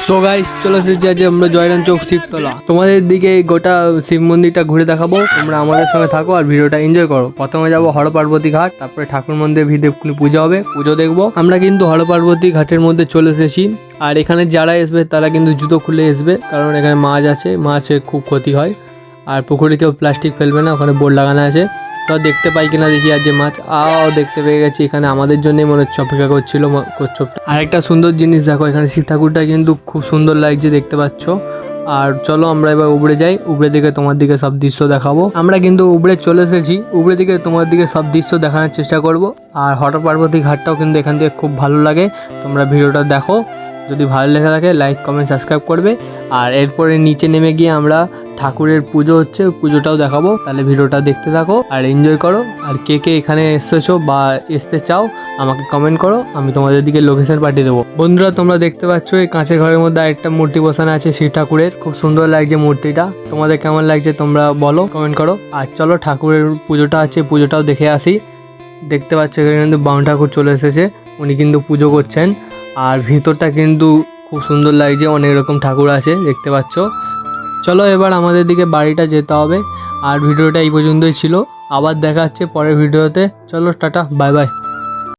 So guys চলে এসেছি আজ আমরা জয়রাম চৌক শিবতলা। তোমাদের দিকে গোটা শিব মন্দিরটা ঘুরে দেখাবো, তোমরা আমাদের সঙ্গে থাকো আর ভিডিওটা এনজয় করো। প্রথমে যাবো হর পার্বতী ঘাট, তারপরে ঠাকুর মন্দিরে ভিদেবকুলি পুজো হবে, পুজো দেখবো। আমরা কিন্তু হর পার্বতী ঘাটের মধ্যে চলে এসেছি। আর এখানে যারা আসবে তারা কিন্তু জুতো খুলে আসবে, কারণ এখানে মাছ আছে, মাছের খুব ক্ষতি হয়। আর পুকুরে কেউ প্লাস্টিক ফেলবে না, ওখানে বোর্ড লাগানো আছে। তো দেখতে পাই কিনা দেখি, আর যে মাছ দেখতে পেয়ে গেছি। এখানে আমাদের জন্যই মনে হচ্ছে অপেক্ষা করছিল কচ্ছপটা। আর একটা সুন্দর জিনিস দেখো, এখানে শিব ঠাকুরটা কিন্তু খুব সুন্দর লাগছে, দেখতে পাচ্ছ। আর চলো আমরা এবার উপরে যাই, উপরে দিকে তোমার দিকে সব দৃশ্য দেখাবো। আমরা কিন্তু উপরে চলে এসেছি, উপরে দিকে তোমার দিকে সব দৃশ্য দেখানোর চেষ্টা করব। আর হর পার্বতী ঘাটটাও কিন্তু এখান থেকে খুব ভালো লাগে, তোমরা ভিডিওটা দেখো। যদি ভালো লেগে থাকে লাইক কমেন্ট সাবস্ক্রাইব করবে। আর এরপরে নিচে নেমে গিয়ে আমরা ঠাকুরের পুজো হচ্ছে, পুজোটাও দেখাবো। তাহলে ভিডিওটা দেখতে থাকো আর এনজয় করো। আর কে কে এখানে এসেছো বা আসতে চাও আমাকে কমেন্ট করো, আমি তোমাদের দিকে লোকেশন পাঠিয়ে দেবো। বন্ধুরা তোমরা দেখতে পাচ্ছ এই কাঁচের ঘরের মধ্যে আরেকটা মূর্তি বসানো আছে শিব ঠাকুরের, খুব সুন্দর লাগছে মূর্তিটা। তোমাদের কেমন লাগছে তোমরা বলো, কমেন্ট করো। আর চলো ঠাকুরের পুজোটা আছে, পুজোটাও দেখে আসি। দেখতে পাচ্ছ এখানে কিন্তু বাউন ঠাকুর চলে এসেছে, উনি কিন্তু পুজো করছেন। আর ভিতরটা কিন্তু খুব সুন্দর লাগছে, অনেক রকম ঠাকুর আছে দেখতে পাচ্ছ। চলো এবার আমাদের দিকে বাড়িটা যেতে হবে। আর ভিডিওটা এই পর্যন্তই ছিল, আবার দেখা হচ্ছে পরের ভিডিওতে। চলো টাটা, বাই বাই।